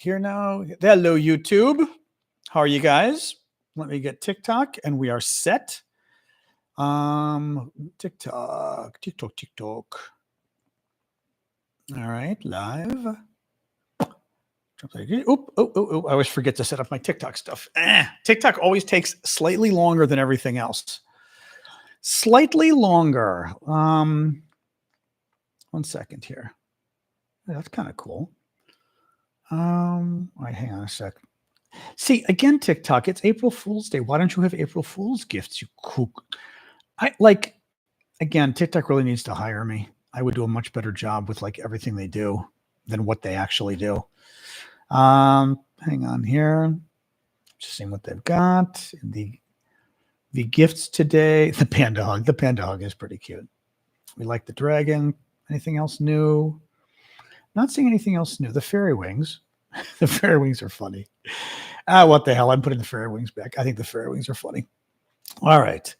here now. Hello, YouTube. How are you guys? Let me get TikTok, and we are set. TikTok. All right, live. Oh, I always forget to set up my TikTok stuff. TikTok always takes slightly longer than everything else. Slightly longer. 1 second here. That's kind of cool. All right, hang on a sec. See, again, TikTok, it's April Fool's Day. Why don't you have April Fool's gifts, you kook? Again, TikTok really needs to hire me. I would do a much better job with like everything they do than what they actually do. Hang on here. Just seeing what they've got. The gifts today. The panda hug. The panda hug is pretty cute. We like the dragon. Anything else new? Not seeing anything else new. The fairy wings. The fairy wings are funny. What the hell? I'm putting the fairy wings back. I think the fairy wings are funny. All right.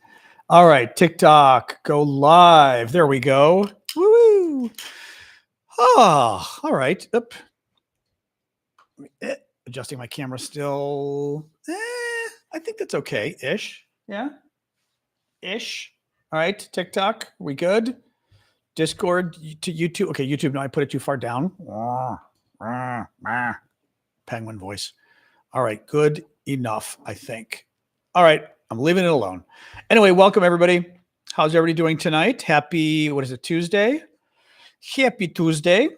All right. TikTok, go live. There we go. Woo! Oh, all right. Adjusting my camera still. I think that's okay-ish. Yeah. Ish. All right. TikTok, we good? Discord to YouTube. Okay, YouTube. No, I put it too far down. Penguin voice. All right, good enough, I think. All right, I'm leaving it alone. Anyway, welcome everybody. How's everybody doing tonight? Happy, what is it, Tuesday? Happy Tuesday.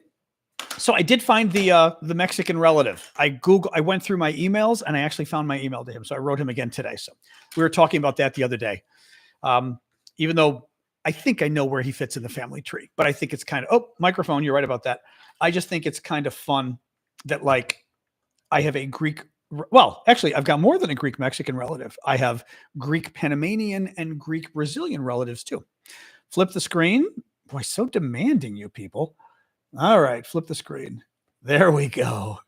So I did find the Mexican relative. I went through my emails and I actually found my email to him. So I wrote him again today. So we were talking about that the other day. Even though I think I know where he fits in the family tree, but I think it's kind of, microphone, you're right about that. I just think it's kind of fun that like I have a Greek, well, actually I've got more than a Greek Mexican relative. I have Greek Panamanian and Greek Brazilian relatives too. Flip the screen. Boy, so demanding, you people. All right, flip the screen. There we go.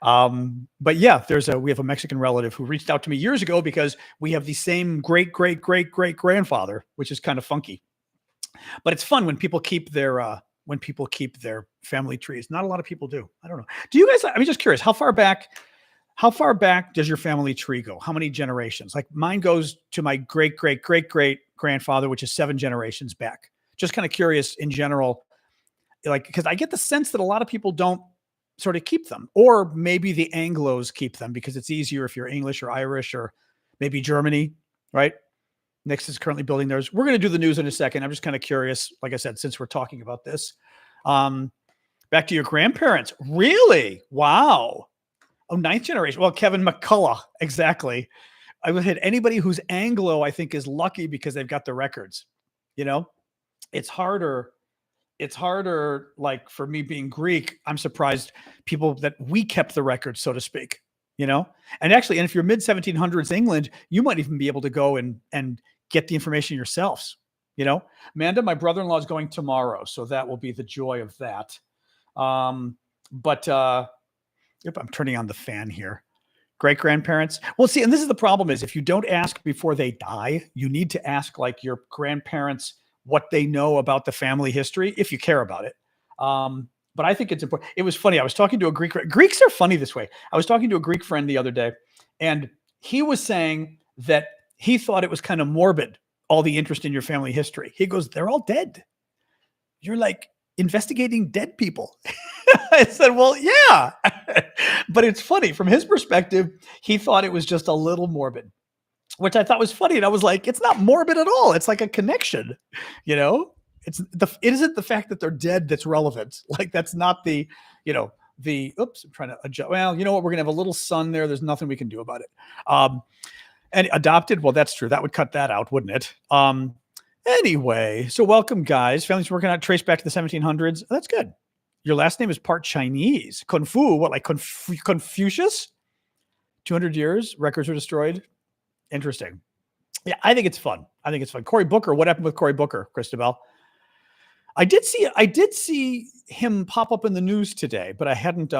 But yeah, we have a Mexican relative who reached out to me years ago because we have the same great grandfather, which is kind of funky. But it's fun when people keep their family trees. Not a lot of people do. I don't know. Do you guys? I'm just curious. How far back does your family tree go? How many generations? Like mine goes to my great grandfather, which is 7 generations back. Just kind of curious in general, like because I get the sense that a lot of people don't sort of keep them, or maybe the Anglos keep them because it's easier if you're English or Irish or maybe Germany, right? Nix is currently building theirs. We're going to do the news in a second. I'm just kind of curious, like I said, since we're talking about this. Back to your grandparents. Really? Wow. Oh, 9th generation. Well, Kevin McCullough. Exactly. I would hit anybody who's Anglo, I think, is lucky because they've got the records. You know, it's harder. It's harder, like for me being Greek, I'm surprised people that we kept the records, so to speak, you know? And actually, and if you're mid 1700s England, you might even be able to go and get the information yourselves, you know? Amanda, my brother-in-law is going tomorrow, so that will be the joy of that. Yep, I'm turning on the fan here. Great-grandparents. Well, see, and this is the problem is if you don't ask before they die, you need to ask like your grandparents what they know about the family history, if you care about it. But I think it's important. It was funny. I was talking to a Greeks are funny this way. I was talking to a Greek friend the other day, and he was saying that he thought it was kind of morbid, all the interest in your family history. He goes, they're all dead. You're like investigating dead people. I said, well, yeah. But it's funny. From his perspective, he thought it was just a little morbid, which I thought was funny. And I was like, it's not morbid at all. It's like a connection, you know? It isn't the fact that they're dead that's relevant. Like that's not oops, I'm trying to adjust. Well, you know what? We're going to have a little son there. There's nothing we can do about it. And adopted. Well, that's true. That would cut that out, wouldn't it? Anyway, so welcome guys. Families working out trace back to the 1700s. That's good. Your last name is part Chinese. Kung Fu, what, like Confucius? 200 years, records were destroyed. Interesting. Yeah, I think it's fun. Cory Booker, what happened with Cory Booker, Christabel? I did see him pop up in the news today, but I hadn't